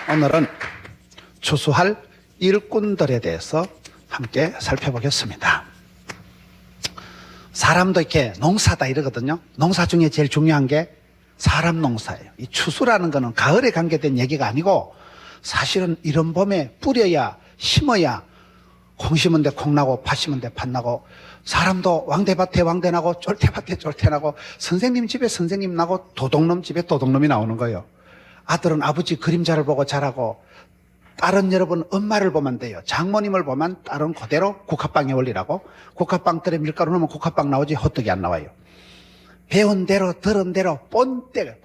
오늘은 추수할 일꾼들에 대해서 함께 살펴보겠습니다. 사람도 이렇게 농사다 이러거든요. 농사 중에 제일 중요한 게 사람 농사예요. 이 추수라는 거는 가을에 관계된 얘기가 아니고 사실은 이른 봄에 뿌려야 심어야 콩 심은 데 콩 나고 팥 심은 데 팥 나고 사람도 왕대밭에 왕대 나고 쫄대밭에 쫄대 나고 선생님 집에 선생님 나고 도둑놈 집에 도둑놈이 나오는 거예요. 아들은 아버지 그림자를 보고 자라고 딸은 여러분 엄마를 보면 돼요. 장모님을 보면 딸은 그대로 국화빵에 올리라고. 국화빵들에 밀가루 넣으면 국화빵 나오지 호떡이 안 나와요. 배운 대로 들은 대로 본때가.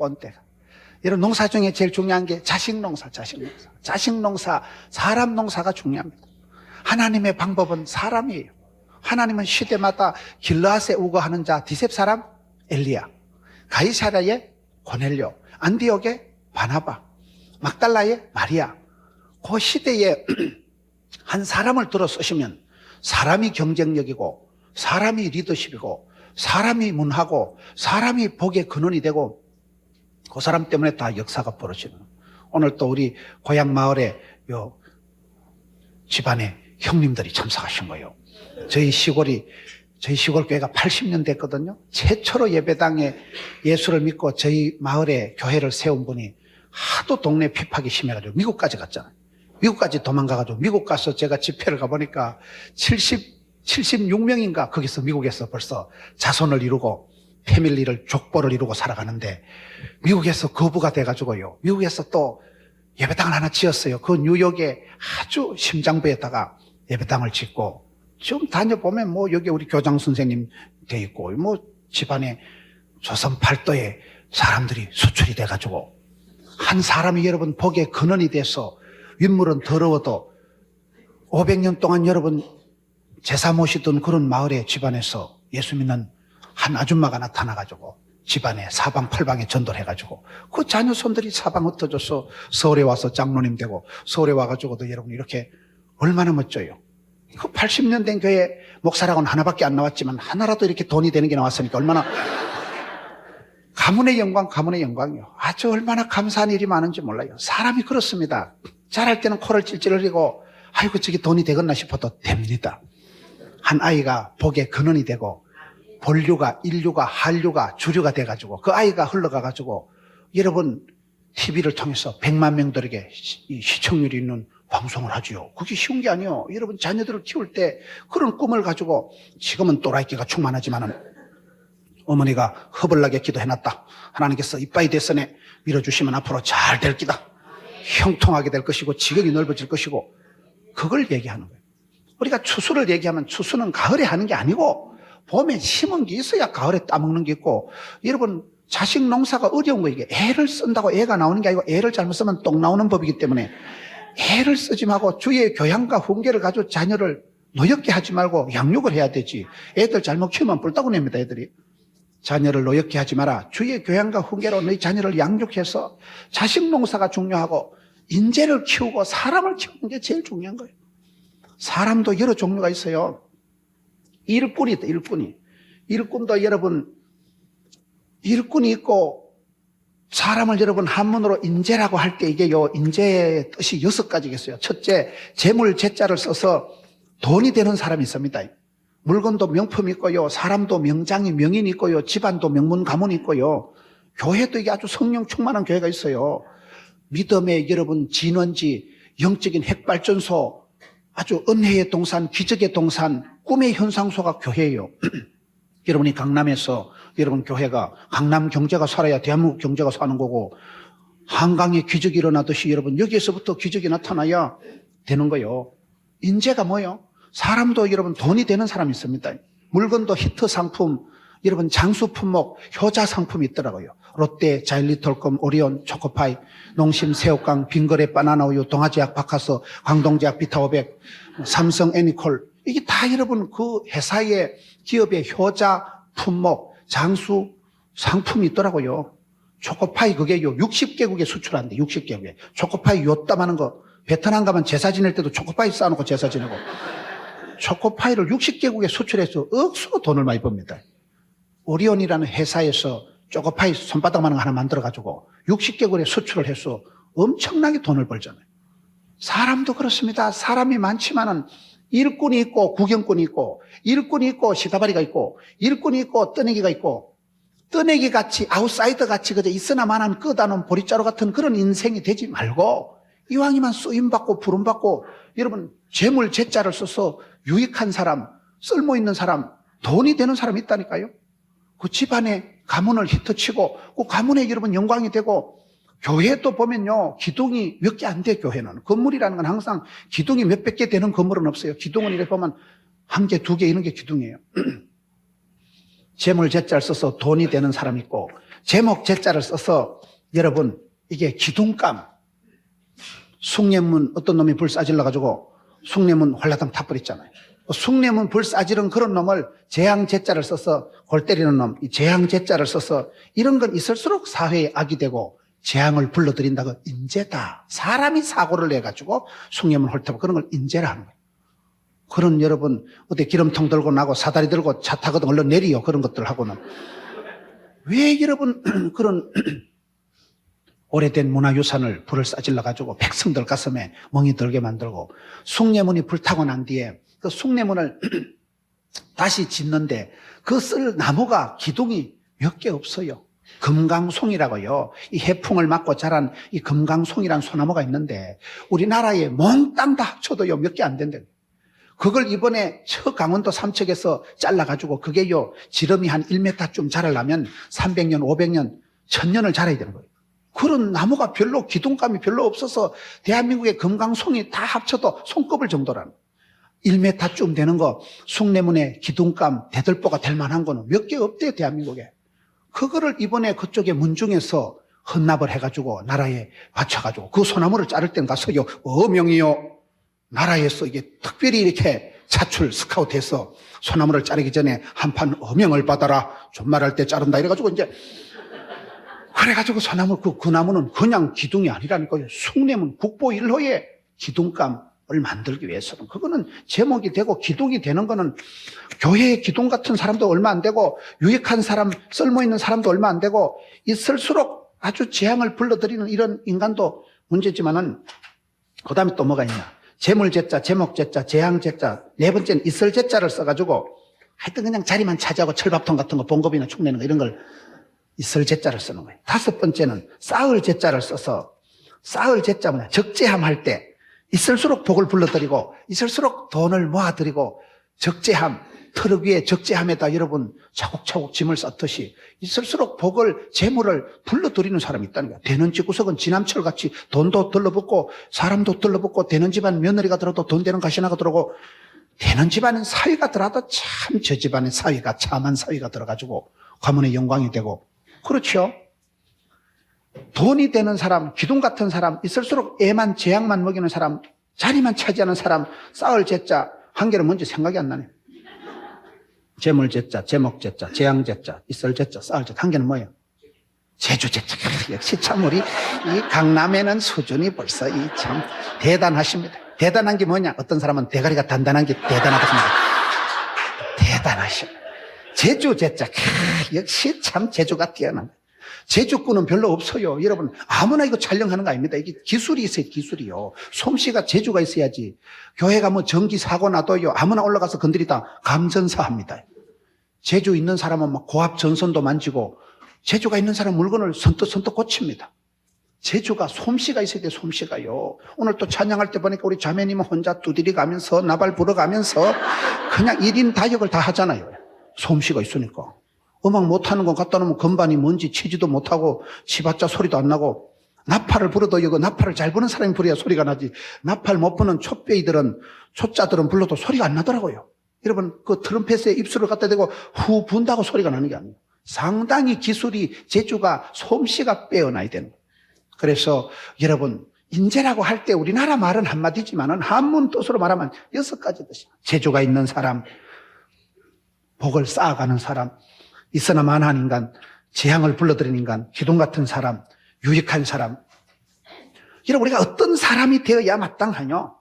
이런 농사 중에 제일 중요한 게 자식 농사. 사람 농사가 중요합니다. 하나님의 방법은 사람이에요. 하나님은 시대마다 길르앗에 우거하는 자 디셉 사람 엘리야, 가이사랴의 고넬료, 안디옥의 바나바, 막달라의 마리아. 그 시대에 한 사람을 들어 쓰시면 사람이 경쟁력이고 사람이 리더십이고 사람이 문하고 사람이 복의 근원이 되고 그 사람 때문에 다 역사가 벌어지는. 오늘 또 우리 고향 마을에 요 집안에 형님들이 참석하신 거예요. 저희 시골 교회가 80년 됐거든요. 최초로 예배당에 예수를 믿고 저희 마을에 교회를 세운 분이 하도 동네 핍박이 심해가지고 미국까지 갔잖아요. 미국까지 도망가가지고 미국 가서 제가 집회를 가보니까 76명인가 거기서 미국에서 벌써 자손을 이루고 패밀리를 족보를 이루고 살아가는데 미국에서 거부가 돼가지고요. 미국에서 또 예배당을 하나 지었어요. 그 뉴욕의 아주 심장부에다가 예배당을 짓고 좀 다녀보면 뭐 여기 우리 교장 선생님 돼 있고 뭐 집안에 조선 팔도에 사람들이 수출이 돼가지고 한 사람이 여러분 복의 근원이 돼서 윗물은 더러워도 500년 동안 여러분 제사 모시던 그런 마을의 집안에서 예수 믿는 한 아줌마가 나타나가지고 집안에 사방팔방에 전도를 해가지고 그 자녀손들이 사방 흩어져서 서울에 와서 장로님 되고 서울에 와가지고도 여러분 이렇게 얼마나 멋져요. 그 80년 된 교회 목사라고는 하나밖에 안 나왔지만 하나라도 이렇게 돈이 되는 게 나왔으니까 얼마나 가문의 영광이요. 아주 얼마나 감사한 일이 많은지 몰라요. 사람이 그렇습니다. 자랄 때는 코를 찔찔 흘리고 아이고 저게 돈이 되겠나 싶어도 됩니다. 한 아이가 복의 근원이 되고 본류가 인류가 한류가 주류가 돼가지고 그 아이가 흘러가가지고 여러분 TV를 통해서 100만 명들에게 시청률이 있는 방송을 하지요. 그게 쉬운 게 아니에요. 여러분 자녀들을 키울 때 그런 꿈을 가지고 지금은 또라이끼가 충만하지만은 어머니가 허벌나게 기도해놨다. 하나님께서 이빠이 대선에 밀어주시면 앞으로 잘 될 기다. 형통하게 될 것이고 지경이 넓어질 것이고 그걸 얘기하는 거예요. 우리가 추수를 얘기하면 추수는 가을에 하는 게 아니고 봄에 심은 게 있어야 가을에 따먹는 게 있고 여러분 자식 농사가 어려운 거예요. 이게 애를 쓴다고 애가 나오는 게 아니고 애를 잘못 쓰면 똥 나오는 법이기 때문에 애를 쓰지 말고 주의 교양과 훈계를 가지고 자녀를 노엽게 하지 말고 양육을 해야 되지. 애들 잘못 키우면 뿔따구 냅니다. 애들이. 자녀를 노엽게 하지 마라. 주의 교양과 훈계로 너희 자녀를 양육해서 자식 농사가 중요하고 인재를 키우고 사람을 키우는 게 제일 중요한 거예요. 사람도 여러 종류가 있어요. 일꾼이 있다. 일꾼도 여러분 일꾼이 있고 사람을 여러분 한문으로 인재라고 할 때 이게요 인재의 뜻이 6가지겠어요. 첫째, 재물 재자를 써서 돈이 되는 사람이 있습니다. 물건도 명품이 있고요. 사람도 명장이 명인이 있고요. 집안도 명문 가문이 있고요. 교회도 이게 아주 성령 충만한 교회가 있어요. 믿음의 여러분 진원지, 영적인 핵발전소, 아주 은혜의 동산, 기적의 동산, 꿈의 현상소가 교회예요. 여러분이 강남에서 여러분 교회가 강남 경제가 살아야 대한민국 경제가 사는 거고 한강에 기적이 일어나듯이 여러분 여기에서부터 기적이 나타나야 되는 거예요. 인재가 뭐예요? 사람도 여러분 돈이 되는 사람이 있습니다. 물건도 히트 상품, 여러분 장수 품목, 효자 상품이 있더라고요. 롯데, 자일리톨컴, 오리온, 초코파이, 농심, 새우깡, 빙거래, 바나나우유, 동아제약, 바카스, 광동제약, 비타500, 삼성, 애니콜. 이게 다 여러분 그 회사의 기업의 효자, 품목, 장수, 상품이 있더라고요. 초코파이 그게요 60개국에 수출한대. 60개국에. 초코파이 요따마는 거 베트남 가면 제사 지낼 때도 초코파이 쌓아놓고 제사 지내고 초코파이를 60개국에 수출해서 억수로 돈을 많이 법니다. 오리온이라는 회사에서 초코파이 손바닥만한 거 하나 만들어가지고 60개국에 수출을 해서 엄청나게 돈을 벌잖아요. 사람도 그렇습니다. 사람이 많지만은 일꾼이 있고 구경꾼이 있고 일꾼이 있고 시다바리가 있고 일꾼이 있고 떠내기가 있고 떠내기 같이 아웃사이더 같이 그저 있으나마나 끄다놓은 보리자루 같은 그런 인생이 되지 말고 이왕이면 쓰임받고 부름받고 여러분 재물 재자를 써서 유익한 사람 쓸모있는 사람 돈이 되는 사람이 있다니까요. 그 집안에 가문을 히트치고 그 가문에 여러분 영광이 되고 교회도 보면요 기둥이 몇 개 안 돼. 교회는 건물이라는 건 항상 기둥이 몇백 개 되는 건물은 없어요. 기둥은 이렇게 보면 한 개, 두 개 이런 게 기둥이에요. 재물 재자를 써서 돈이 되는 사람이 있고 제목 재자를 써서 여러분 이게 기둥감 숭례문 어떤 놈이 불 싸질러 가지고 숭례문 홀라당 타버렸잖아요. 숭례문 불 싸지른 그런 놈을 재앙 재자를 써서 골 때리는 놈, 이 재앙 재자를 써서 이런 건 있을수록 사회에 악이 되고 재앙을 불러들인다고 인재다. 사람이 사고를 내가지고 숭례문 홀타고 그런 걸 인재라 하는 거예요. 그런 여러분 어디 기름통 들고 나고 사다리 들고 차 타거든 얼른 내리요. 그런 것들 하고는 왜 여러분 그런 오래된 문화유산을 불을 싸질러 가지고 백성들 가슴에 멍이 들게 만들고 숭례문이 불타고 난 뒤에 그 숭례문을 다시 짓는데 그 쓸 나무가 기둥이 몇 개 없어요. 금강송이라고요. 이 해풍을 맞고 자란 이 금강송이란 소나무가 있는데 우리나라에 몽땅 다 합쳐도요 몇 개 안 된대요. 그걸 이번에 저 강원도 삼척에서 잘라가지고 그게요 지름이 한 1m쯤 자라려면 300년, 500년, 1000년을 자라야 되는 거예요. 그런 나무가 별로 기둥감이 별로 없어서 대한민국의 금강송이 다 합쳐도 손꼽을 정도라는 1m쯤 되는 거 숭례문에 기둥감 대들보가 될 만한 거는 몇 개 없대요 대한민국에. 그거를 이번에 그쪽에 문중에서 헌납을 해가지고 나라에 바쳐가지고 그 소나무를 자를 땐 가서요 어명이요 나라에서 이게 특별히 이렇게 차출 스카우트해서 소나무를 자르기 전에 한판 어명을 받아라 존말할 때 자른다 이래가지고 이제 그래가지고 소나무 그 나무는 그냥 기둥이 아니라는 거예요. 숭례문 국보 1호의 기둥감을 만들기 위해서는 그거는 제목이 되고 기둥이 되는 거는 교회의 기둥 같은 사람도 얼마 안 되고 유익한 사람 쓸모있는 사람도 얼마 안 되고 있을수록 아주 재앙을 불러들이는 이런 인간도 문제지만은 그 다음에 또 뭐가 있냐 재물제자, 제목제자, 재앙제자 네 번째는 있을제자를 써가지고 하여튼 그냥 자리만 차지하고 철밥통 같은 거 봉급이나 축내는 거 이런 걸 있을제자를 쓰는 거예요. 다섯 번째는 쌓을제자를 써서 쌓을제자 뭐냐 적재함 할 때 있을수록 복을 불러들이고 있을수록 돈을 모아들이고 적재함 트럭 위에 적재함에다 여러분 차곡차곡 짐을 쌓듯이 있을수록 복을 재물을 불러들이는 사람이 있다는 거야. 되는 집구석은 지남철같이 돈도 들러붙고 사람도 들러붙고 되는 집안 며느리가 들어도 돈 되는 가시나가 들어오고 되는 집안은 사위가 들어도 참 저 집안의 사위가 참한 사위가 들어가지고 가문의 영광이 되고 그렇죠. 돈이 되는 사람, 기둥 같은 사람, 있을수록 애만 재앙만 먹이는 사람, 자리만 차지하는 사람, 쌓을 제자 한 개는 뭔지 생각이 안 나네. 재물제자, 제목제자, 재앙제자, 있을제자, 쌓을제자 한 개는 뭐예요? 제주제자. 역시 참 우리 이 강남에는 수준이 벌써 이 참 대단하십니다. 대단한 게 뭐냐? 어떤 사람은 대가리가 단단한 게 대단하다 생각해요. 대단하십니다. 제주제자. 역시 참 제주가 뛰어난 제주꾼은 별로 없어요. 여러분 아무나 이거 촬영하는 거 아닙니다. 이게 기술이 있어요. 기술이요. 솜씨가 재주가 있어야지. 교회가 뭐 전기 사고 나도요 아무나 올라가서 건드리다 감전사합니다. 재주 있는 사람은 막 고압 전선도 만지고 재주가 있는 사람 물건을 선뜻 고칩니다. 재주가 솜씨가 있어야 돼. 솜씨가요. 오늘 또 찬양할 때 보니까 우리 자매님은 혼자 두드리 가면서 나발 불어가면서 그냥 1인 다역을 다 하잖아요. 솜씨가 있으니까. 음악 못하는 건 갖다 놓으면 건반이 뭔지 치지도 못하고 치봤자 소리도 안 나고 나팔을 불어도 이거 나팔을 잘 부는 사람이 불어야 소리가 나지 나팔 못 부는 촛배이들은 초짜들은 불러도 소리가 안 나더라고요. 여러분 그 트럼펫에 입술을 갖다 대고 후 분다고 소리가 나는 게 아니에요. 상당히 기술이 재주가 솜씨가 빼어나야 되는 거예요. 그래서 여러분 인재라고 할 때 우리나라 말은 한마디지만은 한문 뜻으로 말하면 6가지 뜻이 재주가 있는 사람 복을 쌓아가는 사람 있으나 만한 인간, 재앙을 불러들이는 인간, 기둥 같은 사람, 유익한 사람. 여러분 우리가 어떤 사람이 되어야 마땅하냐?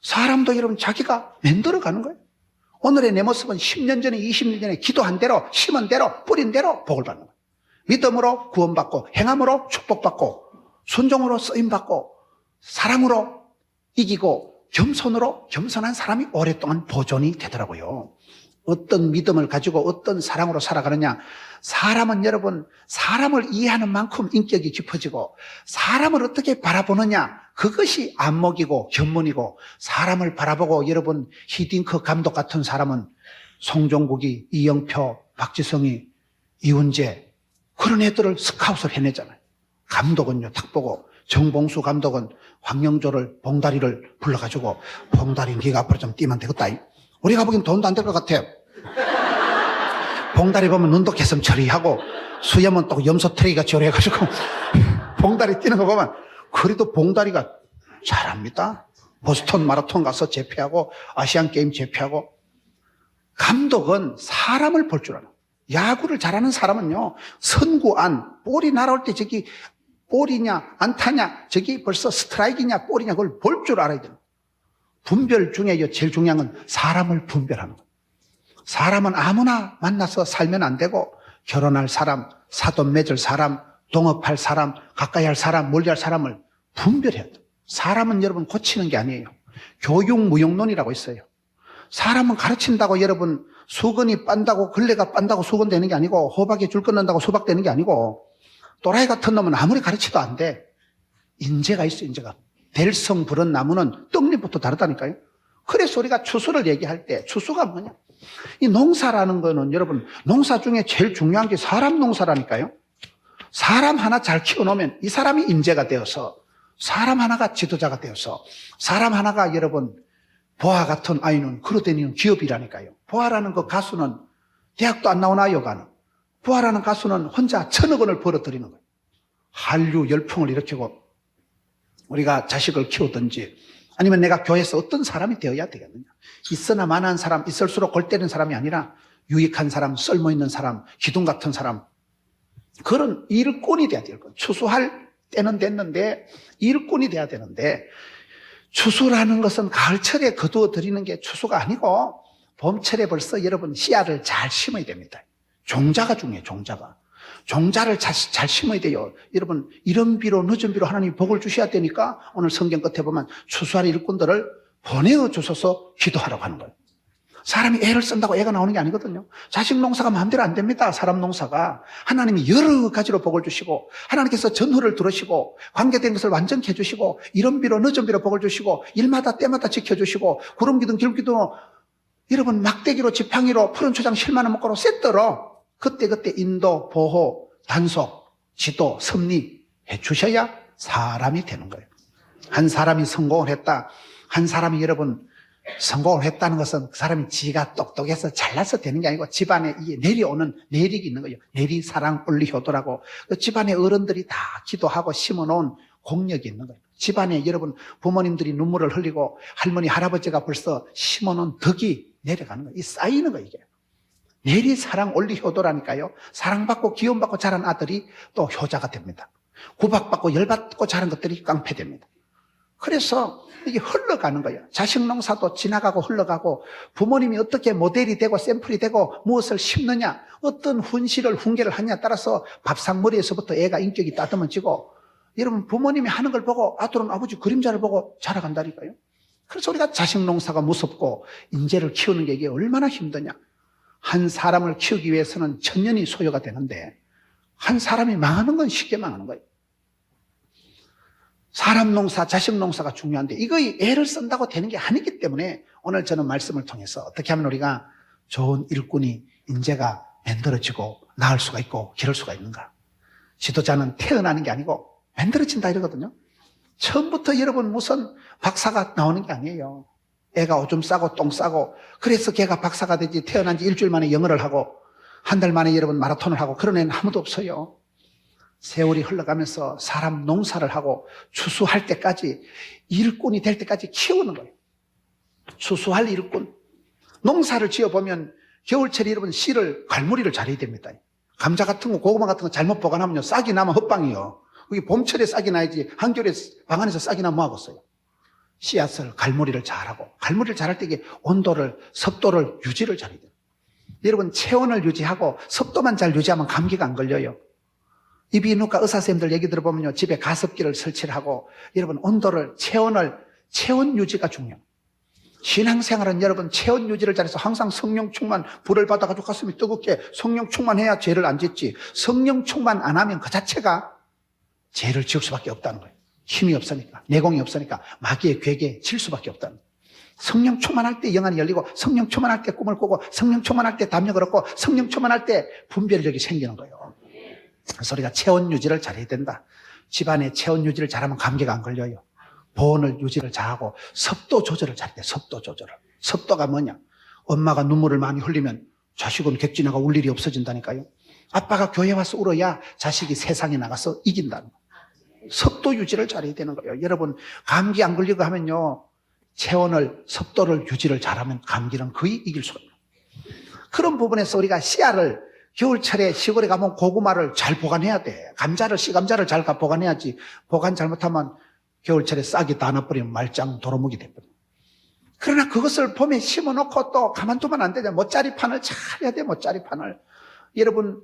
사람도 여러분 자기가 만들어가는 거예요. 오늘의 내 모습은 10년 전에 20년 전에 기도한 대로 심은 대로 뿌린 대로 복을 받는 거예요. 믿음으로 구원받고 행함으로 축복받고 순종으로 쓰임받고 사랑으로 이기고 겸손으로 겸손한 사람이 오랫동안 보존이 되더라고요. 어떤 믿음을 가지고 어떤 사랑으로 살아가느냐. 사람은 여러분, 사람을 이해하는 만큼 인격이 깊어지고 사람을 어떻게 바라보느냐. 그것이 안목이고 견문이고 사람을 바라보고 여러분 히딩크 감독 같은 사람은 송종국이, 이영표, 박지성이, 이훈재 그런 애들을 스카웃을 해내잖아요. 감독은요 딱 보고 정봉수 감독은 황영조를 봉다리를 불러가지고 봉다리 네가 앞으로 좀 뛰면 되겠다. 우리가 보기엔 돈도 안 될 것 같아. 봉다리 보면 눈독했으면 처리하고 수염은 또 염소 트레이같이 오래해가지고 봉다리 뛰는 거 보면 그래도 봉다리가 잘합니다. 보스턴 마라톤 가서 제패하고 아시안게임 제패하고. 감독은 사람을 볼 줄 알아. 야구를 잘하는 사람은요 선구 안 볼이 날아올 때 저기 볼이냐 안타냐 저기 벌써 스트라이크냐 볼이냐 그걸 볼 줄 알아야 돼요. 분별 중에 제일 중요한 건 사람을 분별하는 거예요. 사람은 아무나 만나서 살면 안 되고 결혼할 사람, 사돈 맺을 사람, 동업할 사람, 가까이 할 사람, 멀리 할 사람을 분별해야 돼요. 사람은 여러분 고치는 게 아니에요. 교육무용론이라고 있어요. 사람은 가르친다고 여러분 수건이 빤다고 걸레가 빤다고 수건 되는 게 아니고 호박이 줄 끊는다고 수박 되는 게 아니고 또라이 같은 놈은 아무리 가르쳐도 안 돼. 인재가 있어 인재가. 될성 부른 나무는 떡잎부터 다르다니까요. 그래서 우리가 추수를 얘기할 때 추수가 뭐냐? 이 농사라는 거는 여러분 농사 중에 제일 중요한 게 사람 농사라니까요. 사람 하나 잘 키워놓으면 이 사람이 인재가 되어서 사람 하나가 지도자가 되어서 사람 하나가 여러분 보아 같은 아이는 걸어다니는 기업이라니까요. 보아라는 그 가수는 대학도 안 나온 아이여가는 보아라는 가수는 혼자 1,000억 원을 벌어들이는 거예요. 한류 열풍을 일으키고 우리가 자식을 키우든지 아니면 내가 교회에서 어떤 사람이 되어야 되겠느냐. 있으나 마나한 사람, 있을수록 골 때리는 사람이 아니라 유익한 사람, 쓸모있는 사람, 기둥 같은 사람 그런 일꾼이 돼야 될 거예요. 추수할 때는 됐는데 일꾼이 돼야 되는데 추수라는 것은 가을철에 거두어 드리는 게 추수가 아니고 봄철에 벌써 여러분 씨앗을 잘 심어야 됩니다. 종자가 중요해요. 종자를 잘 심어야 돼요. 여러분 이른 비로 늦은 비로 하나님이 복을 주셔야 되니까 오늘 성경 끝에 보면 추수할 일꾼들을 보내어 주셔서 기도하라고 하는 거예요. 사람이 애를 쓴다고 애가 나오는 게 아니거든요. 자식 농사가 마음대로 안 됩니다. 사람 농사가. 하나님이 여러 가지로 복을 주시고 하나님께서 전후를 들으시고 관계된 것을 완전히 해주시고 이른 비로 늦은 비로 복을 주시고 일마다 때마다 지켜주시고 구름기둥 길기둥 여러분 막대기로 지팡이로 푸른 초장 실만한 먹고로 셋더러 그때그때 인도, 보호, 단속, 지도, 섭리 해주셔야 사람이 되는 거예요. 한 사람이 성공을 했다. 한 사람이 여러분 성공을 했다는 것은 그 사람이 지가 똑똑해서 잘나서 되는 게 아니고 집안에 이게 내려오는 내력이 있는 거예요. 내리, 사랑, 원리, 효도라고. 그 집안의 어른들이 다 기도하고 심어놓은 공력이 있는 거예요. 집안에 여러분 부모님들이 눈물을 흘리고 할머니, 할아버지가 벌써 심어놓은 덕이 내려가는 거예요. 이 쌓이는 거예요, 이게. 내리, 사랑, 원리, 효도라니까요. 사랑받고 기원받고 자란 아들이 또 효자가 됩니다. 구박받고 열받고 자란 것들이 깡패됩니다. 그래서 이게 흘러가는 거예요. 자식 농사도 지나가고 흘러가고 부모님이 어떻게 모델이 되고 샘플이 되고 무엇을 심느냐 어떤 훈시를 훈계를 하느냐에 따라서 밥상머리에서부터 애가 인격이 따듬어지고 여러분 부모님이 하는 걸 보고 아들은 아버지 그림자를 보고 자라간다니까요. 그래서 우리가 자식 농사가 무섭고 인재를 키우는 게 이게 얼마나 힘드냐. 한 사람을 키우기 위해서는 1000년이 소요가 되는데 한 사람이 망하는 건 쉽게 망하는 거예요. 사람 농사, 자식 농사가 중요한데 이거 애를 쓴다고 되는 게 아니기 때문에 오늘 저는 말씀을 통해서 어떻게 하면 우리가 좋은 일꾼이 인재가 만들어지고 나을 수가 있고 기를 수가 있는가. 지도자는 태어나는 게 아니고 만들어진다 이러거든요. 처음부터 여러분 무슨 박사가 나오는 게 아니에요. 애가 오줌 싸고 똥 싸고 그래서 걔가 박사가 되지 태어난 지 일주일 만에 영어를 하고 한 달 만에 여러분 마라톤을 하고 그런 애는 아무도 없어요. 세월이 흘러가면서 사람 농사를 하고 추수할 때까지 일꾼이 될 때까지 키우는 거예요. 추수할 일꾼. 농사를 지어보면 겨울철에 여러분 씨를 갈무리를 잘해야 됩니다. 감자 같은 거 고구마 같은 거 잘못 보관하면요 싹이 나면 헛방이요. 그게 봄철에 싹이 나야지 한겨울에 방 안에서 싹이 나면 뭐하겠어요. 씨앗을 갈무리를 잘하고 갈무리를 잘할 때 이게 온도를 습도를 유지를 잘해야 돼요. 여러분 체온을 유지하고 습도만 잘 유지하면 감기가 안 걸려요. 이비인후과 의사선생님들 얘기 들어보면요, 집에 가습기를 설치를 하고, 여러분 온도를, 체온 유지가 중요해요. 신앙생활은 여러분 체온 유지를 잘해서 항상 성령 충만, 불을 받아가지고 가슴이 뜨겁게 성령 충만해야 죄를 안 짓지. 성령 충만 안 하면 그 자체가 죄를 지을 수밖에 없다는 거예요. 힘이 없으니까, 내공이 없으니까 마귀의 괴계에 질 수밖에 없다는 거예요. 성령 충만할 때 영안이 열리고, 성령 충만할 때 꿈을 꾸고, 성령 충만할 때 담력을 얻고, 성령 충만할 때 분별력이 생기는 거예요. 그래서 우리가 체온 유지를 잘해야 된다. 집안에 체온 유지를 잘하면 감기가 안 걸려요. 보온을 유지를 잘하고, 습도 조절을 잘해야 돼. 습도 조절을. 습도가 뭐냐? 엄마가 눈물을 많이 흘리면 자식은 객진아가 울 일이 없어진다니까요. 아빠가 교회 와서 울어야 자식이 세상에 나가서 이긴다는 거예요. 습도 유지를 잘해야 되는 거예요. 여러분, 감기 안 걸리고 하면요, 체온을, 습도를 유지를 잘하면 감기는 거의 이길 수가 있어요. 그런 부분에서 우리가 씨알을 겨울철에 시골에 가면 고구마를 잘 보관해야 돼. 감자를, 씨감자를 잘 보관해야지. 보관 잘못하면 겨울철에 싹이 다 나버리면 말짱 도루묵이 돼버려. 그러나 그것을 봄에 심어놓고 또 가만두면 안 되잖아. 멋자리판을 잘 해야 돼, 멋자리판을. 여러분,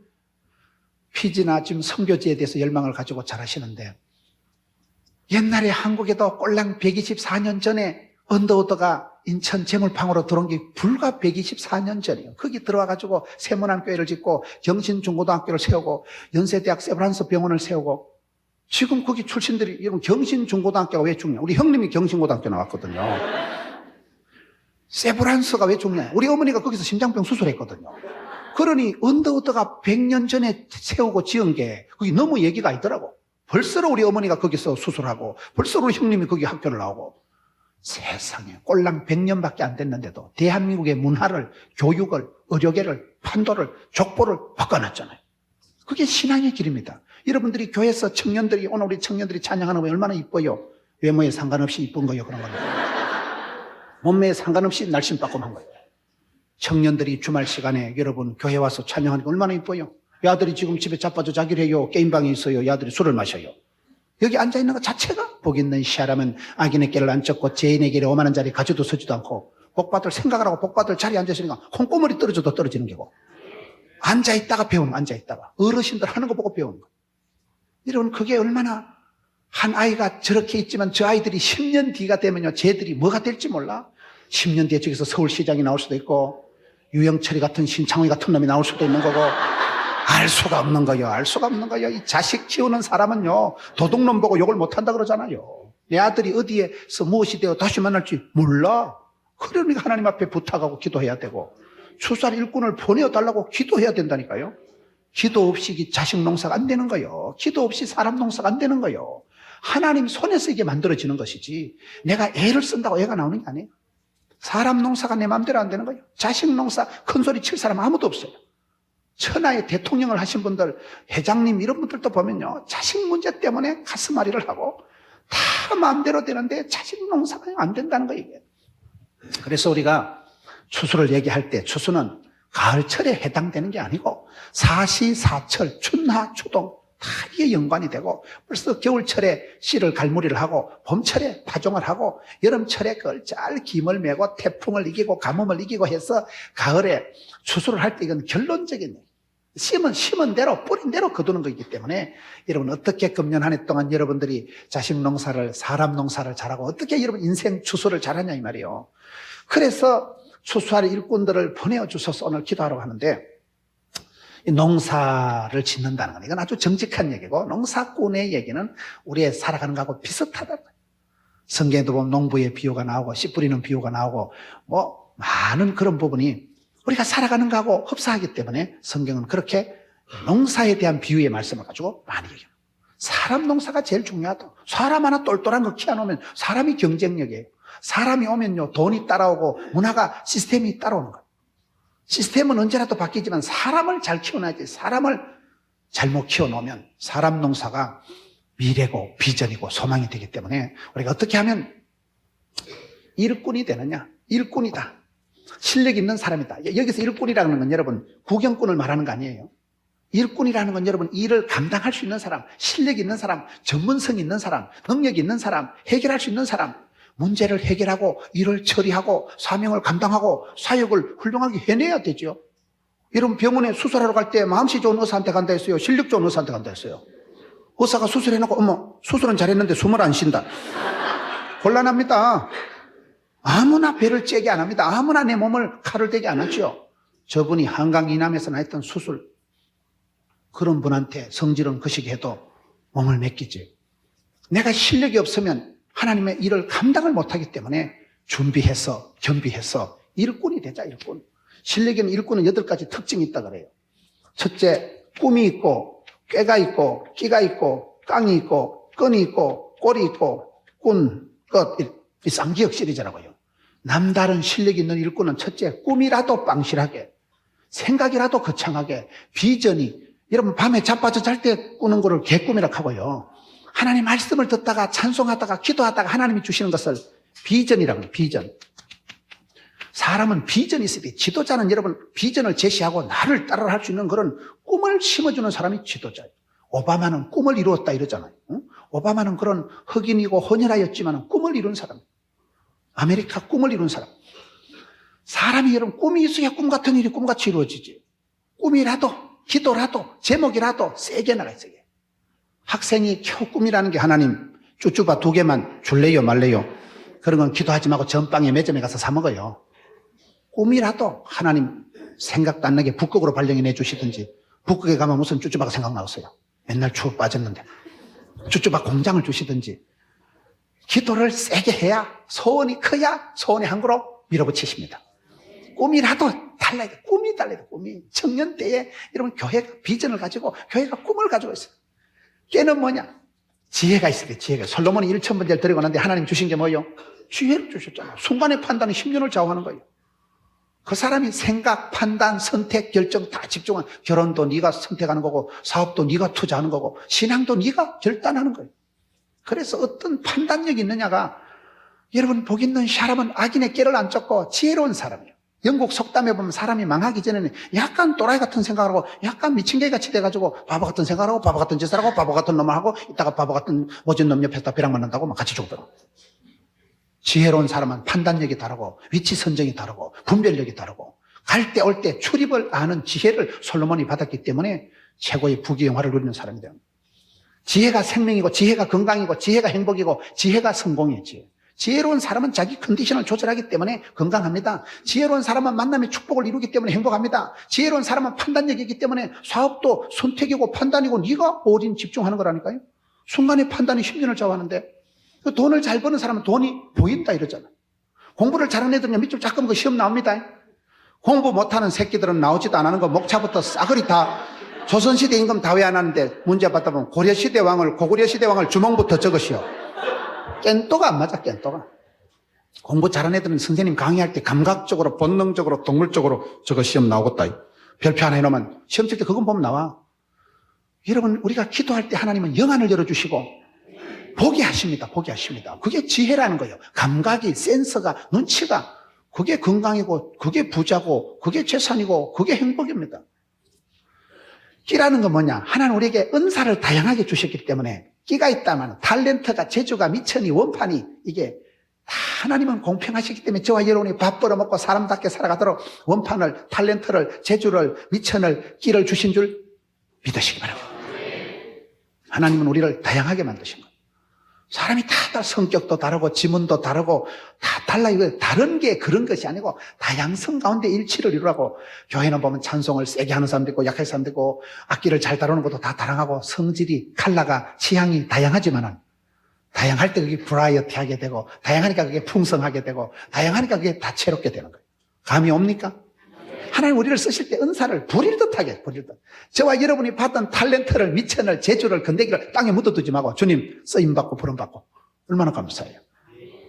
피지나 지금 선교지에 대해서 열망을 가지고 잘 하시는데, 옛날에 한국에도 꼴랑 124년 전에 언더우드가 인천 재물팡으로 들어온 게 불과 124년 전이에요. 거기 들어와가지고 세문안교회를 짓고 경신중고등학교를 세우고 연세대학 세브란스 병원을 세우고, 지금 거기 출신들이, 여러분, 경신중고등학교가 왜 중요해요? 우리 형님이 경신고등학교 나왔거든요. 세브란스가 왜 중요해요? 우리 어머니가 거기서 심장병 수술했거든요. 그러니 언더우드가 100년 전에 세우고 지은 게 그게 너무 얘기가 있더라고. 벌써 우리 어머니가 거기서 수술하고, 벌써 우리 형님이 거기 학교를 나오고. 세상에 꼴랑 100년밖에 안 됐는데도 대한민국의 문화를, 교육을, 의료계를, 판도를, 족보를 바꿔놨잖아요. 그게 신앙의 길입니다. 여러분들이 교회에서 청년들이, 오늘 우리 청년들이 찬양하는 거 얼마나 이뻐요. 외모에 상관없이 이쁜 거요, 그런 거는. 몸매에 상관없이 날씬빠끔한 거예요. 청년들이 주말 시간에 여러분 교회 와서 찬양하는 거 얼마나 이뻐요. 야들이 지금 집에 자빠져 자기를 해요. 게임방에 있어요. 야들이 술을 마셔요. 여기 앉아있는 것 자체가 복 있는 시아라면 악인의 길을 안 쫓고 죄인의 길에 오만한 자리 가지도 서지도 않고, 복받을 생각을 하고 복받을 자리에 앉아있으니까 콩고물이 떨어져도 떨어지는 게고, 앉아있다가 배우는 거, 앉아있다가 어르신들 하는 거 보고 배우는 거. 여러분, 그게 얼마나, 한 아이가 저렇게 있지만 저 아이들이 10년 뒤가 되면요, 쟤들이 뭐가 될지 몰라. 10년 뒤에 저기서 서울시장이 나올 수도 있고 유영철이 같은 신창훈이 같은 놈이 나올 수도 있는 거고, 알 수가 없는 거예요. 알 수가 없는 거예요. 이 자식 키우는 사람은요, 도둑놈 보고 욕을 못한다 그러잖아요. 내 아들이 어디에서 무엇이 되어 다시 만날지 몰라. 그러니까 하나님 앞에 부탁하고 기도해야 되고, 추수할 일꾼을 보내어달라고 기도해야 된다니까요. 기도 없이 자식 농사가 안 되는 거예요. 기도 없이 사람 농사가 안 되는 거예요. 하나님 손에서 이게 만들어지는 것이지, 내가 애를 쓴다고 애가 나오는 게 아니에요. 사람 농사가 내 마음대로 안 되는 거예요. 자식 농사 큰 소리 칠 사람 아무도 없어요. 천하의 대통령을 하신 분들, 회장님 이런 분들도 보면요, 자식 문제 때문에 가슴앓이를 하고 다 마음대로 되는데 자식 농사가 안 된다는 거예요, 이게. 그래서 우리가 추수를 얘기할 때, 추수는 가을철에 해당되는 게 아니고 사시사철, 춘하, 추동 다 이게 연관이 되고, 벌써 겨울철에 씨를 갈무리를 하고, 봄철에 파종을 하고, 여름철에 그걸 잘 김을 메고 태풍을 이기고 가뭄을 이기고 해서 가을에 추수를 할 때, 이건 결론적인, 심은 대로 뿌린 대로 거두는 거기 때문에, 여러분 어떻게 금년 한 해 동안 여러분들이 자식 농사를, 사람 농사를 잘하고 어떻게 여러분 인생 추수를 잘하냐 이 말이에요. 그래서 추수할 일꾼들을 보내어 주셔서 오늘 기도하러 하는데, 농사를 짓는다는 건 이건 아주 정직한 얘기고, 농사꾼의 얘기는 우리의 살아가는 거하고 비슷하다는 거예요. 성경에도 보면 농부의 비유가 나오고 씨 뿌리는 비유가 나오고 뭐 많은 그런 부분이 우리가 살아가는 거하고 흡사하기 때문에 성경은 그렇게 농사에 대한 비유의 말씀을 가지고 많이 얘기해요. 사람 농사가 제일 중요하다. 사람 하나 똘똘한 거 키워놓으면 사람이 경쟁력이에요. 사람이 오면요, 돈이 따라오고 문화가, 시스템이 따라오는 거예요. 시스템은 언제라도 바뀌지만 사람을 잘 키워놔야지. 사람을 잘못 키워놓으면 사람 농사가 미래고 비전이고 소망이 되기 때문에 우리가 어떻게 하면 일꾼이 되느냐? 일꾼이다. 실력 있는 사람이다. 여기서 일꾼이라는 건 여러분 구경꾼을 말하는 거 아니에요. 일꾼이라는 건 여러분 일을 감당할 수 있는 사람, 실력 있는 사람, 전문성 있는 사람, 능력 있는 사람, 해결할 수 있는 사람, 문제를 해결하고 일을 처리하고 사명을 감당하고 사역을 훌륭하게 해내야 되죠. 여러분 병원에 수술하러 갈 때 마음씨 좋은 의사한테 간다 했어요? 실력 좋은 의사한테 간다 했어요? 의사가 수술해놓고 어머 수술은 잘했는데 숨을 안 쉰다. 곤란합니다. 아무나 배를 째게 안 합니다. 아무나 내 몸을 칼을 대게 안 하죠. 저분이 한강 이남에서 했던 수술, 그런 분한테 성질은 거시기 해도 몸을 맡기지. 내가 실력이 없으면 하나님의 일을 감당을 못하기 때문에 준비해서 겸비해서 일꾼이 되자. 일꾼. 실력에는 일꾼은 8가지 특징이 있다 그래요. 첫째, 꿈이 있고 꾀가 있고 끼가 있고 깡이 있고 끈이 있고 꼴이 있고 꾼, 끝, 이 쌍기역 시리즈라고요. 남다른 실력 있는 일꾼은 첫째, 꿈이라도 빵실하게, 생각이라도 거창하게, 비전이, 여러분 밤에 자빠져 잘 때 꾸는 거를 개꿈이라고 하고요. 하나님 말씀을 듣다가 찬송하다가 기도하다가 하나님이 주시는 것을 비전이라고 해요. 비전. 사람은 비전이 있어야 돼. 지도자는 여러분 비전을 제시하고 나를 따라할 수 있는 그런 꿈을 심어주는 사람이 지도자예요. 오바마는 꿈을 이루었다 이러잖아요. 응? 오바마는 그런 흑인이고 헌혈하였지만 꿈을 이룬 사람. 아메리카 꿈을 이룬 사람. 사람이 여러분 꿈이 있어야 꿈 같은 일이 꿈같이 이루어지지. 꿈이라도 기도라도 제목이라도 세게 나가 있어요. 학생이 겨우 꿈이라는 게 하나님 쭈쭈바 2개만 줄래요 말래요? 그런 건 기도하지 말고 전방에 매점에 가서 사 먹어요. 꿈이라도 하나님 생각도 안 나게 북극으로 발령해 내주시든지, 북극에 가면 무슨 쭈쭈바가 생각나겠어요. 맨날 추억 빠졌는데 쭈쭈바 공장을 주시든지, 기도를 세게 해야 소원이 커야 소원의 항구로 밀어붙이십니다. 꿈이라도 달라야 돼. 꿈이 달라야 돼. 꿈이. 청년 때에 여러분 교회가 비전을 가지고 교회가 꿈을 가지고 있어요. 깨는 뭐냐? 지혜가 있어야 돼. 지혜가. 솔로몬이 1,000번째를 드리고 났는데 하나님 주신 게 뭐예요? 지혜를 주셨잖아요. 순간의 판단이 10년을 좌우하는 거예요. 그 사람이 생각, 판단, 선택, 결정 다 집중한, 결혼도 네가 선택하는 거고 사업도 네가 투자하는 거고 신앙도 네가 결단하는 거예요. 그래서 어떤 판단력이 있느냐가, 여러분 복 있는 사람은 악인의 깨를 안 쫓고 지혜로운 사람이에요. 영국 속담에 보면 사람이 망하기 전에는 약간 또라이 같은 생각을 하고 약간 미친개이 같이 돼가지고 바보 같은 생각을 하고 바보 같은 짓을 하고 바보 같은 놈을 하고 이따가 바보 같은 모진 놈 옆에다 벼락 맞는다고 막 같이 죽더라고. 지혜로운 사람은 판단력이 다르고 위치 선정이 다르고 분별력이 다르고 갈 때 올 때 출입을 아는 지혜를 솔로몬이 받았기 때문에 최고의 부귀영화를 누리는 사람이 돼요. 지혜가 생명이고 지혜가 건강이고 지혜가 행복이고 지혜가 성공이지. 지혜로운 사람은 자기 컨디션을 조절하기 때문에 건강합니다. 지혜로운 사람은 만남의 축복을 이루기 때문에 행복합니다. 지혜로운 사람은 판단력이 있기 때문에 사업도 선택이고 판단이고 네가 어딘 집중하는 거라니까요. 순간의 판단이 10년을 좌우하는데, 돈을 잘 버는 사람은 돈이 보인다 이러잖아요. 공부를 잘하는 애들은 밑줄 짝끔 그 시험 나옵니다. 공부 못하는 새끼들은 나오지도 안 하는 거 목차부터 싸그리 다 조선시대 임금 다 왜 안 하는데 문제 받다 보면 고려시대 왕을, 고구려시대 왕을 주몽부터 적으시오. 깬또가 안 맞아. 깬또가. 공부 잘하는 애들은 선생님 강의할 때 감각적으로 본능적으로 동물적으로 저거 시험 나오겠다. 별표 하나 해놓으면 시험 칠 때 그건 보면 나와. 여러분 우리가 기도할 때 하나님은 영안을 열어주시고 보게 하십니다. 보게 하십니다. 그게 지혜라는 거예요. 감각이, 센서가, 눈치가, 그게 건강이고 그게 부자고 그게 재산이고 그게 행복입니다. 끼라는 건 뭐냐? 하나님 우리에게 은사를 다양하게 주셨기 때문에 끼가 있다면 탤런트가, 재주가, 미천이, 원판이, 이게 다 하나님은 공평하시기 때문에 저와 여러분이 밥 벌어먹고 사람답게 살아가도록 원판을, 탤런트를, 재주를, 미천을, 끼를 주신 줄 믿으시기 바랍니다. 하나님은 우리를 다양하게 만드신 거예요. 사람이 다 성격도 다르고 지문도 다르고 다 달라요. 다른 게 그런 것이 아니고 다양성 가운데 일치를 이루라고. 교회는 보면 찬송을 세게 하는 사람도 있고 약할 사람도 있고 악기를 잘 다루는 것도 다 다양하고 성질이, 컬러가, 취향이 다양하지만은 다양할 때 그게 브라이어티하게 되고 다양하니까 그게 풍성하게 되고 다양하니까 그게 다채롭게 되는 거예요. 감이 옵니까? 하나님 우리를 쓰실 때 은사를 부릴 듯하게, 부릴 듯. 저와 여러분이 받던 탤런트를, 미천을, 재주를, 건데기를 땅에 묻어두지 말고 주님 쓰임받고 부름받고 얼마나 감사해요.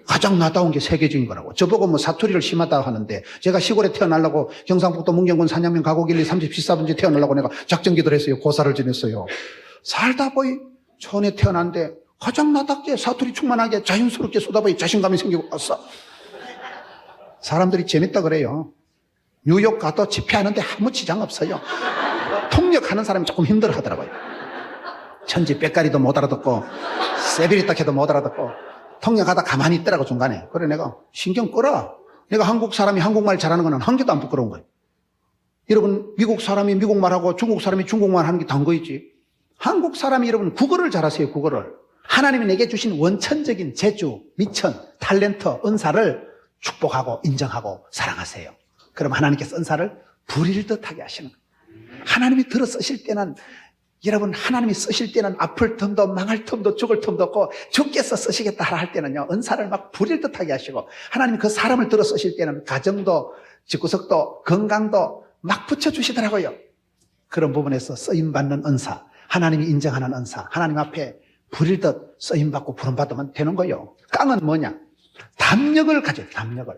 가장 나다운 게 세계적인 거라고. 저보고 뭐 사투리를 심하다 하는데 제가 시골에 태어나려고 경상북도 문경군 산양면 가곡 1, 2, 34번째 태어나려고 내가 작전기도를 했어요. 고사를 지냈어요. 살다 보이 촌에 태어났는데 가장 나답게 사투리 충만하게 자연스럽게 쏟아보이 자신감이 생기고 왔어. 사람들이 재밌다 그래요. 뉴욕 가도 집회하는데 아무 지장 없어요. 통역하는 사람이 조금 힘들어 하더라고요. 천지 빽가리도 못 알아듣고 세비리딱 해도 못 알아듣고 통역하다 가만히 있더라고 중간에. 그래 내가 신경 꺼라. 내가 한국 사람이 한국말 잘하는 거는 한 개도 안 부끄러운 거예요. 여러분 미국 사람이 미국말하고 중국 사람이 중국말 하는 게 단 거이지. 한국 사람이 여러분 국어를 잘하세요, 국어를. 하나님이 내게 주신 원천적인 재주, 미천, 탤런트, 은사를 축복하고 인정하고 사랑하세요. 그럼 하나님께서 은사를 부릴 듯하게 하시는 거예요. 하나님이 들어 쓰실 때는 여러분 하나님이 쓰실 때는 아플 틈도 망할 틈도 죽을 틈도 없고 주께서 쓰시겠다 할 때는요 은사를 막 부릴 듯하게 하시고 하나님이 그 사람을 들어 쓰실 때는 가정도 집구석도 건강도 막 붙여주시더라고요. 그런 부분에서 쓰임받는 은사, 하나님이 인정하는 은사, 하나님 앞에 부릴 듯 쓰임받고 부름받으면 되는 거예요. 깡은 뭐냐? 담력을 가져요. 담력을.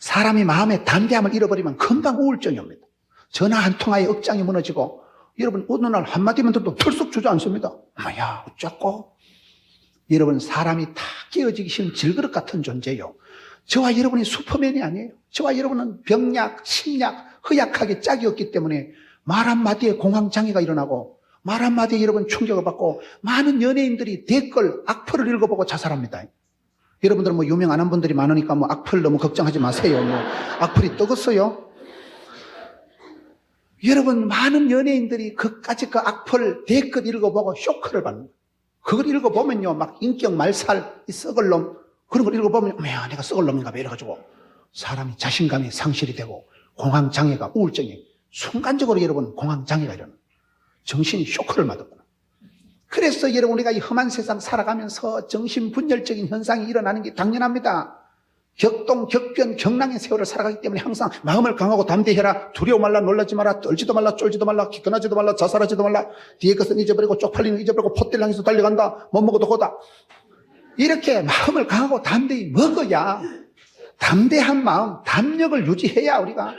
사람이 마음의 담대함을 잃어버리면 금방 우울증이 옵니다. 전화 한 통화에 억장이 무너지고 여러분 어느 날 한마디만 들어도 털썩 주저앉습니다. 뭐야 어쩌고? 여러분 사람이 다 깨어지기 싫은 질그릇 같은 존재예요. 저와 여러분이 슈퍼맨이 아니에요. 저와 여러분은 병약, 심약, 허약하게 짝이 없기 때문에 말 한마디에 공황장애가 일어나고 말 한마디에 여러분 충격을 받고 많은 연예인들이 댓글 악플을 읽어보고 자살합니다. 여러분들은 뭐 유명 안 한 분들이 많으니까 뭐 악플 너무 걱정하지 마세요. 뭐 악플이 뜨겠어요? 여러분 많은 연예인들이 그까지 그 악플 댓글 읽어보고 쇼크를 받는 거예요. 그걸 읽어보면요 막 인격 말살 이 썩을 놈 그런 걸 읽어보면 야 내가 썩을 놈인가 봐 이래가지고 사람이 자신감이 상실이 되고 공황장애가 우울증이 순간적으로 여러분 공황장애가 일어나요. 정신이 쇼크를 맞았구나. 그래서 여러분 우리가 이 험한 세상 살아가면서 정신분열적인 현상이 일어나는 게 당연합니다. 격동, 격변, 경랑의 세월을 살아가기 때문에 항상 마음을 강하고 담대해라. 두려워 말라, 놀라지 마라, 떨지도 말라, 쫄지도 말라, 기권하지도 말라, 자살하지도 말라. 뒤에 것은 잊어버리고 쪽팔리는 거 잊어버리고 pot대를 향해서 달려간다. 못 먹어도 고다. 이렇게 마음을 강하고 담대히 먹어야 담대한 마음, 담력을 유지해야 우리가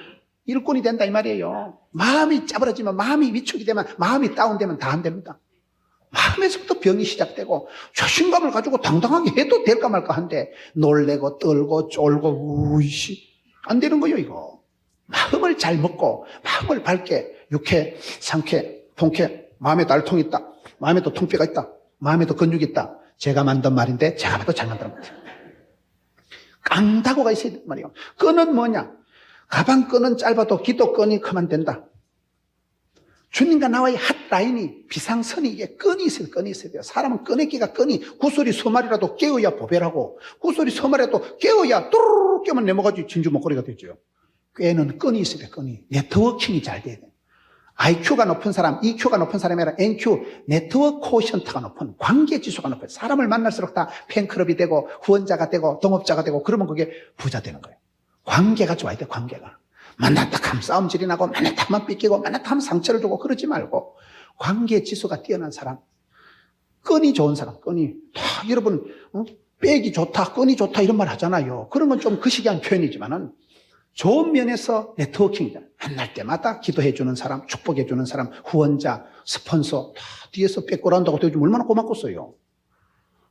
일꾼이 된다 이 말이에요. 마음이 짜부러지면, 마음이 위축이 되면, 마음이 다운되면 다 안 됩니다. 마음에서부터 병이 시작되고 자신감을 가지고 당당하게 해도 될까 말까 한데 놀래고 떨고 쫄고 우이씨 안 되는 거예요 이거. 마음을 잘 먹고 마음을 밝게 육회, 상쾌, 통쾌 마음에도 알통이 있다. 마음에도 통뼈가 있다. 마음에도 근육이 있다. 제가 만든 말인데 제가 봐도 잘 만든 말이에요. 깡다구가 있어야 된단 말이에요. 끈은 뭐냐? 가방 끈은 짧아도 기도 끈이 크면 된다. 주님과 나와의 핫라인이 비상선이 이게 끈이 있어요. 끈이 있어야 돼요. 사람은 끈에 끼가 끈이 구소리 서말이라도 깨어야 보배라고 구소리 서말이라도 깨어야 또르르 깨면 내모가지고 진주 목걸이가 되죠. 꾀는 끈이 있어야 돼요. 끈이. 네트워킹이 잘 돼야 돼요. IQ가 높은 사람, EQ가 높은 사람이 아니라 NQ, 네트워크 코션트가 높은 관계지수가 높은 사람을 만날수록 다 팬클럽이 되고 후원자가 되고 동업자가 되고 그러면 그게 부자 되는 거예요. 관계가 좋아야 돼. 관계가. 만났다 하면 싸움질이 나고 만났다 하면 삐끼고 만났다 하면 상처를 주고 그러지 말고 관계 지수가 뛰어난 사람, 끈이 좋은 사람, 끈이 다 여러분 빽이 좋다, 끈이 좋다 이런 말 하잖아요. 그런 건 좀 거시기한 표현이지만은 좋은 면에서 네트워킹이잖아요. 만날 때마다 기도해 주는 사람, 축복해 주는 사람, 후원자, 스폰서 다 뒤에서 빼꼬란다고 되어주면 얼마나 고맙겠어요.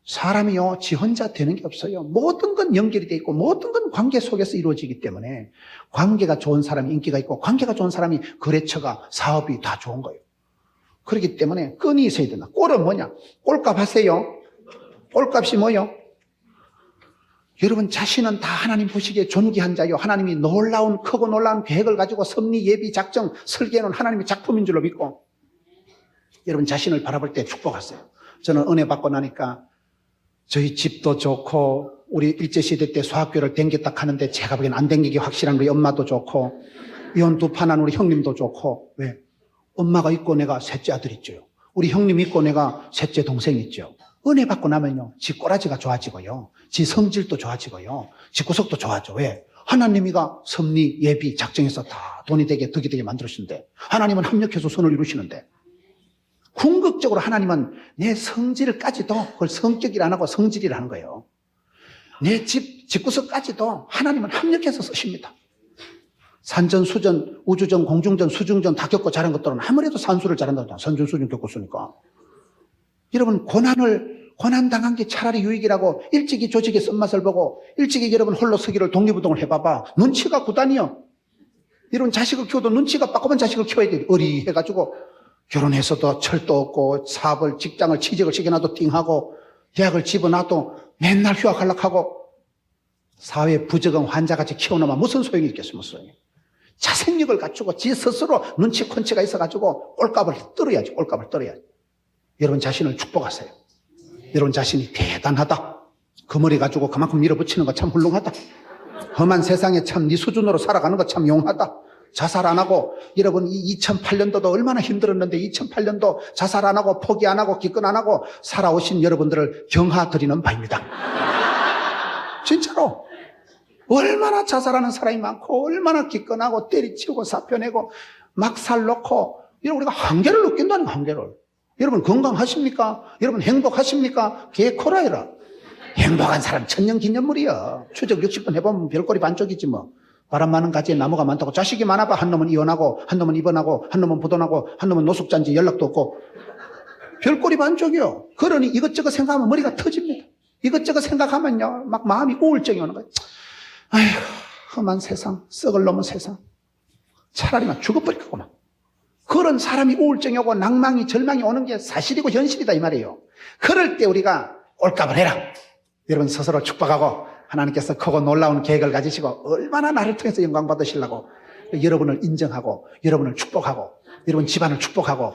사람이요, 지 혼자 되는 게 없어요. 모든 건 연결이 돼 있고, 모든 건 관계 속에서 이루어지기 때문에, 관계가 좋은 사람이 인기가 있고, 관계가 좋은 사람이 거래처가, 사업이 다 좋은 거예요. 그렇기 때문에 끈이 있어야 된다. 꼴은 뭐냐? 꼴값 하세요. 꼴값이 뭐요? 여러분 자신은 다 하나님 보시기에 존귀한 자요. 하나님이 놀라운, 크고 놀라운 계획을 가지고 섭리, 예비, 작정, 설계는 하나님의 작품인 줄로 믿고, 여러분 자신을 바라볼 때 축복하세요. 저는 은혜 받고 나니까, 저희 집도 좋고 우리 일제시대 때 수학교를 댕겼다 하는데 제가 보기엔 안 댕기기 확실한 우리 엄마도 좋고 이혼 두 판한 우리 형님도 좋고 왜? 엄마가 있고 내가 셋째 아들 있죠. 우리 형님 있고 내가 셋째 동생 있죠. 은혜 받고 나면요 지 꼬라지가 좋아지고요. 지 성질도 좋아지고요. 지 구석도 좋아져. 왜? 하나님이가 섭리, 예비, 작정해서 다 돈이 되게 덕이 되게 만들으시는데 하나님은 합력해서 선을 이루시는데 궁극적으로 하나님은 내 성질까지도 그걸 성격이라 안 하고 성질이라 하는 거예요. 내 집구석까지도 하나님은 합력해서 쓰십니다. 산전, 수전, 우주전, 공중전, 수중전 다 겪고 자란 것들은 아무래도 산수를 잘한다고 산전, 수전 겪었으니까. 여러분 고난당한 게 차라리 유익이라고 일찍이 조직의 쓴맛을 보고 일찍이 여러분 홀로 서기를 독립운동을 해봐봐. 눈치가 구단이요. 여러분 자식을 키워도 눈치가 빠꾸만 자식을 키워야 돼. 어리해가지고 결혼해서도 철도 없고 사업을 직장을 취직을 시켜놔도 띵하고 대학을 집어놔도 맨날 휴학하려고 사회 부적응 환자같이 키워놓으면 무슨 소용이 있겠어. 무슨 소용이. 자생력을 갖추고 지 스스로 눈치 콘치가 있어가지고 꼴값을 떨어야지. 꼴값을 떨어야지. 여러분 자신을 축복하세요. 여러분 자신이 대단하다. 그 머리 가지고 그만큼 밀어붙이는 거 참 훌륭하다. 험한 세상에 참 네 수준으로 살아가는 거 참 용하다. 자살 안 하고, 여러분 이 2008년도도 얼마나 힘들었는데 2008년도 자살 안 하고 포기 안 하고 기권 안 하고 살아오신 여러분들을 경하드리는 바입니다. 진짜로. 얼마나 자살하는 사람이 많고 얼마나 기권하고 때리치우고 사표내고 막살 놓고, 여러분 우리가 한계를 느낀다는 거야, 한계를. 여러분 건강하십니까? 여러분 행복하십니까? 개코라해라. 행복한 사람 천년기념물이야. 추적 60번 해보면 별꼴이 반쪽이지 뭐. 바람 많은 가지에 나무가 많다고. 자식이 많아봐 한 놈은 이혼하고 한 놈은 입원하고 한 놈은 부도나고 한 놈은 노숙자인지 연락도 없고. 별꼴이 반쪽이요. 그러니 이것저것 생각하면 머리가 터집니다. 이것저것 생각하면요 막 마음이 우울증이 오는 거예요. 아휴, 험한 세상, 썩을 놈의 세상. 차라리 막 죽어버릴 거구만. 그런 사람이 우울증이 오고 낭망이 절망이 오는 게 사실이고 현실이다 이 말이에요. 그럴 때 우리가 꼴값을 해라. 여러분 스스로 축복하고 하나님께서 크고 놀라운 계획을 가지시고 얼마나 나를 통해서 영광 받으시려고 여러분을 인정하고 여러분을 축복하고 여러분 집안을 축복하고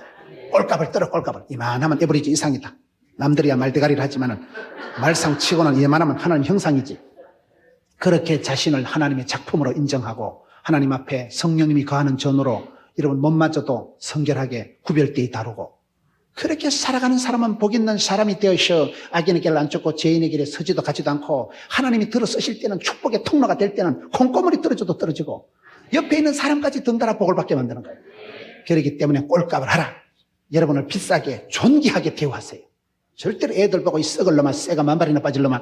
꼴값을 떨어 꼴값을. 이만하면 에버리지 이상이다. 남들이야 말대가리를 하지만은 말상 치고는 이만하면 하나님 형상이지. 그렇게 자신을 하나님의 작품으로 인정하고 하나님 앞에 성령님이 거하는 전으로 여러분 몸마저도 성결하게 구별되이 다루고 그렇게 살아가는 사람은 복 있는 사람이 되어서 악인의 길을 안 쫓고 죄인의 길에 서지도 가지도 않고 하나님이 들어 쓰실 때는 축복의 통로가 될 때는 콩고물이 떨어져도 떨어지고 옆에 있는 사람까지 덩달아 복을 받게 만드는 거예요. 그렇기 때문에 꼴값을 하라. 여러분을 비싸게 존귀하게 대우하세요. 절대로 애들 보고 이 썩을 놈아 쇠가 만발이나 빠질 놈아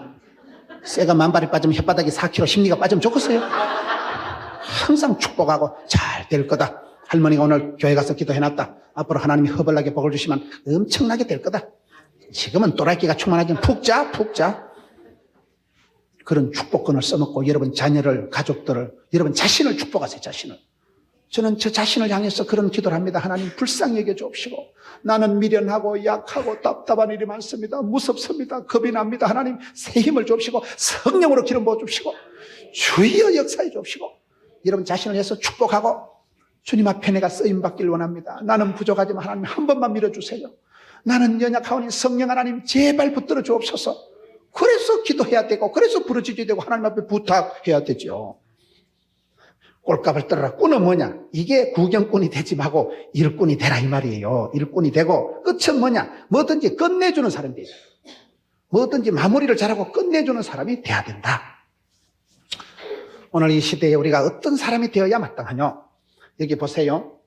쇠가 만발이 빠지면 혓바닥이 4kg 심리가 빠지면 좋겠어요. 항상 축복하고 잘 될 거다. 할머니가 오늘 교회 가서 기도해놨다. 앞으로 하나님이 허벌나게 복을 주시면 엄청나게 될 거다. 지금은 또라이끼가 충만하긴 푹 자, 푹 자. 그런 축복권을 써먹고 여러분 자녀를, 가족들을, 여러분 자신을 축복하세요, 자신을. 저는 저 자신을 향해서 그런 기도를 합니다. 하나님 불쌍히 여겨 주옵시고 나는 미련하고 약하고 답답한 일이 많습니다. 무섭습니다. 겁이 납니다. 하나님 새 힘을 주옵시고 성령으로 기름 부어 주옵시고 주여 역사해 주옵시고 여러분 자신을 해서 축복하고 주님 앞에 내가 쓰임받길 원합니다. 나는 부족하지만 하나님 한 번만 밀어주세요. 나는 연약하오니 성령 하나님 제발 붙들어 주옵소서. 그래서 기도해야 되고 그래서 부르짖어야 되고 하나님 앞에 부탁해야 되죠. 꼴값을 떨어라. 꾼은 뭐냐? 이게 구경꾼이 되지 말고 일꾼이 되라 이 말이에요. 일꾼이 되고 끝은 뭐냐? 뭐든지 끝내주는 사람이 돼요. 뭐든지 마무리를 잘하고 끝내주는 사람이 돼야 된다. 오늘 이 시대에 우리가 어떤 사람이 되어야 마땅하뇨? 여기 보세요.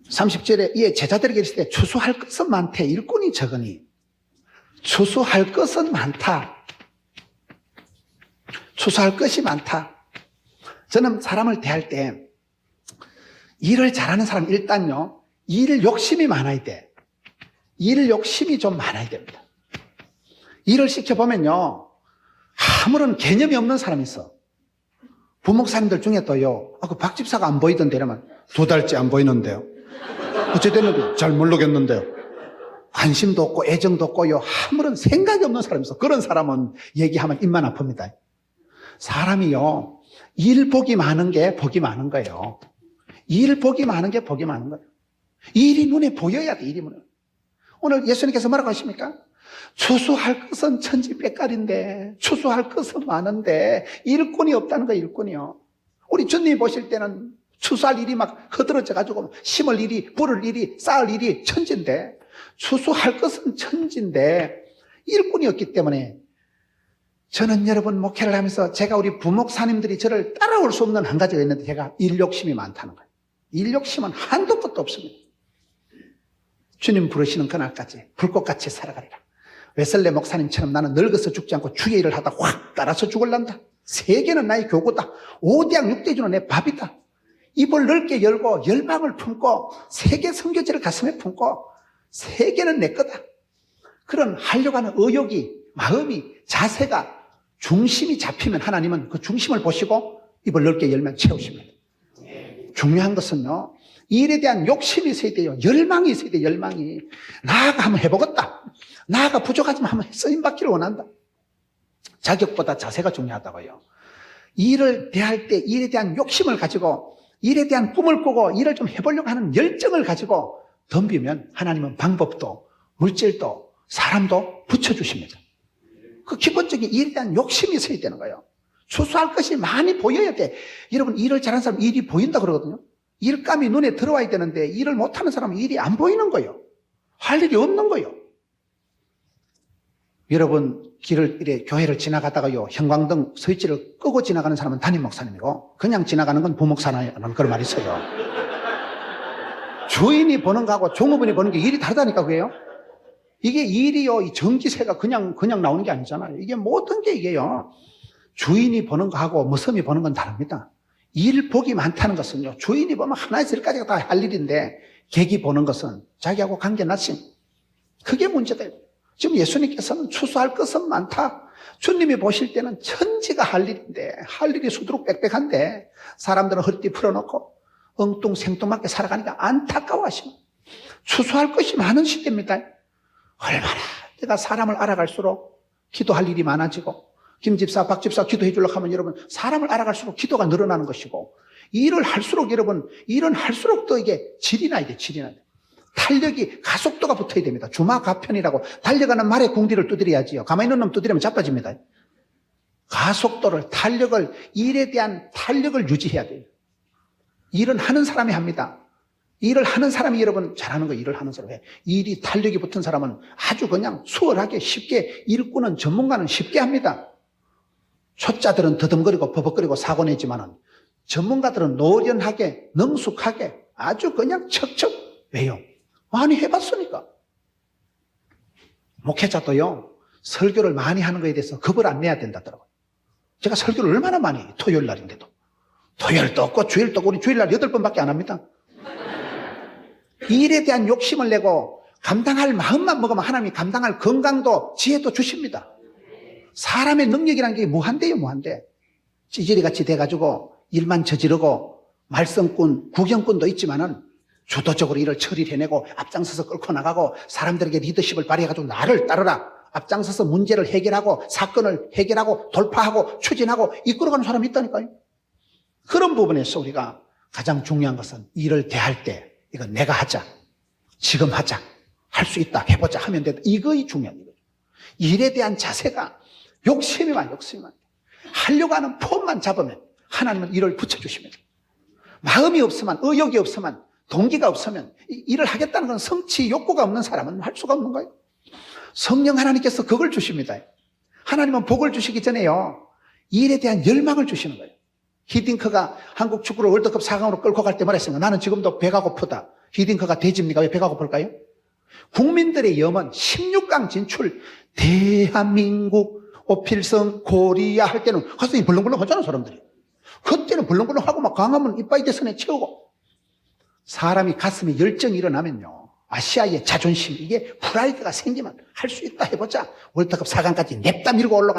30절에 이에 제자들에게 이르시되 추수할 것은 많되 일꾼이 적으니. 추수할 것은 많다. 추수할 것이 많다. 저는 사람을 대할 때 일을 잘하는 사람 일단요 일 욕심이 많아야 돼. 일 욕심이 좀 많아야 됩니다. 일을 시켜보면요 아무런 개념이 없는 사람이 있어. 부목사님들 중에 또요 그 박 집사가 안 보이던데 이러면 2달째 안 보이는데요. 어째 됐는데 잘 모르겠는데요. 관심도 없고 애정도 없고요 아무런 생각이 없는 사람이 있어. 그런 사람은 얘기하면 입만 아픕니다. 사람이요 일 복이 많은 게 복이 많은 거예요. 일 복이 많은 게 복이 많은 거예요. 일이 눈에 보여야 돼. 일이 눈에. 오늘 예수님께서 뭐라고 하십니까? 추수할 것은 천지백갈인데 추수할 것은 많은데 일꾼이 없다는 거예요. 일꾼이요. 우리 주님이 보실 때는 추수할 일이 막 허들어져 가지고 심을 일이 부를 일이 쌓을 일이 천지인데 추수할 것은 천지인데 일꾼이 없기 때문에 저는 여러분 목회를 하면서 제가 우리 부목사님들이 저를 따라올 수 없는 한 가지가 있는데 제가 일 욕심이 많다는 거예요. 일 욕심은 한도 끝도 없습니다. 주님 부르시는 그날까지 불꽃같이 살아가리라. 웨슬레 목사님처럼 나는 늙어서 죽지 않고 주의 일을 하다 확 따라서 죽을란다. 세계는 나의 교구다. 5대학 6대주는 내 밥이다. 입을 넓게 열고 열망을 품고 세계 선교지를 가슴에 품고 세계는 내 거다. 그런 하려고 하는 의욕이 마음이 자세가 중심이 잡히면 하나님은 그 중심을 보시고 입을 넓게 열면 채우십니다. 중요한 것은요 일에 대한 욕심이 있어야 돼요. 열망이 있어야 돼요. 열망이. 나아가 한번 해보겠다. 나아가 부족하지만 한번 쓰임받기를 원한다. 자격보다 자세가 중요하다고요. 일을 대할 때 일에 대한 욕심을 가지고 일에 대한 꿈을 꾸고 일을 좀 해보려고 하는 열정을 가지고 덤비면 하나님은 방법도 물질도 사람도 붙여주십니다. 그 기본적인 일에 대한 욕심이 있어야 되는 거예요. 추수할 것이 많이 보여야 돼. 여러분, 일을 잘하는 사람 일이 보인다 그러거든요. 일감이 눈에 들어와야 되는데 일을 못하는 사람은 일이 안 보이는 거예요. 할 일이 없는 거예요. 여러분, 교회를 지나가다가요, 형광등 스위치를 끄고 지나가는 사람은 담임 목사님이고, 그냥 지나가는 건 부목사라는 그런 말이 있어요. 주인이 보는 거하고 종업원이 보는 게 일이 다르다니까, 그게요. 이게 일이요, 이 전기세가 그냥 나오는 게 아니잖아요. 이게 모든 게 이게요, 주인이 보는 거하고 머슴이 보는 건 다릅니다. 일 복이 많다는 것은요, 주인이 보면 하나에서 열까지가 다 할 일인데, 객이 보는 것은 자기하고 관계나심. 그게 문제다. 지금 예수님께서는 추수할 것은 많다. 주님이 보실 때는 천지가 할 일인데, 할 일이 수두룩 빽빽한데, 사람들은 허리띠 풀어놓고 엉뚱생뚱맞게 살아가니까 안타까워하시면, 추수할 것이 많은 시대입니다. 얼마나 내가 사람을 알아갈수록 기도할 일이 많아지고, 김 집사, 박 집사 기도해 주려고 하면 여러분, 사람을 알아갈수록 기도가 늘어나는 것이고, 일을 할수록 여러분, 일은 할수록 더 이게 질이 나야 돼, 질이 나야 돼. 탄력이, 가속도가 붙어야 됩니다. 주마가편이라고 달려가는 말의 궁디를 두드려야지요. 가만히 있는 놈 두드리면 자빠집니다. 가속도를, 탄력을, 일에 대한 탄력을 유지해야 돼요. 일은 하는 사람이 합니다. 일을 하는 사람이 여러분 잘하는 거, 일을 하는 사람이. 일이 탄력이 붙은 사람은 아주 그냥 수월하게 쉽게, 일꾼은 전문가는 쉽게 합니다. 초짜들은 더듬거리고 버벅거리고 사고 내지만은 전문가들은 노련하게, 능숙하게 아주 그냥 척척. 왜요? 많이 해봤으니까. 목회자도요, 설교를 많이 하는 거에 대해서 겁을 안 내야 된다더라고요. 제가 설교를 얼마나 많이 해요, 토요일 날인데도. 토요일도 없고 주일도 없고 우리 주일날 8번밖에 안 합니다. 일에 대한 욕심을 내고 감당할 마음만 먹으면 하나님이 감당할 건강도 지혜도 주십니다. 사람의 능력이라는 게 무한대요, 무한대. 찌질이같이 돼가지고 일만 저지르고 말썽꾼, 구경꾼도 있지만은 주도적으로 일을 처리해내고 앞장서서 끌고 나가고 사람들에게 리더십을 발휘해가지고 나를 따르라. 앞장서서 문제를 해결하고 사건을 해결하고 돌파하고 추진하고 이끌어가는 사람이 있다니까요. 그런 부분에서 우리가 가장 중요한 것은 일을 대할 때 이거 내가 하자. 지금 하자. 할 수 있다. 해보자 하면 된다. 이거이 중요한 거죠. 일에 대한 자세가 욕심이 많아. 하려고 하는 폼만 잡으면 하나님은 일을 붙여주십니다. 마음이 없으면, 의욕이 없으면, 동기가 없으면 일을 하겠다는 건 성취 욕구가 없는 사람은 할 수가 없는 거예요. 성령 하나님께서 그걸 주십니다. 하나님은 복을 주시기 전에요, 일에 대한 열망을 주시는 거예요. 히딩크가 한국 축구를 월드컵 4강으로 끌고 갈 때 말했습니다. 나는 지금도 배가 고프다. 히딩크가 돼지입니까? 왜 배가 고플까요? 국민들의 염원 16강 진출, 대한민국, 오필성, 코리아 할 때는 가슴이 벌렁벌렁 하잖아, 사람들이. 그때는 벌렁벌렁 하고 막 강하면 이빠이 대선에 채우고. 사람이 가슴에 열정이 일어나면요, 아시아의 자존심, 이게 프라이드가 생기면 할 수 있다 해보자. 월드컵 4강까지 냅다 밀고 올라가.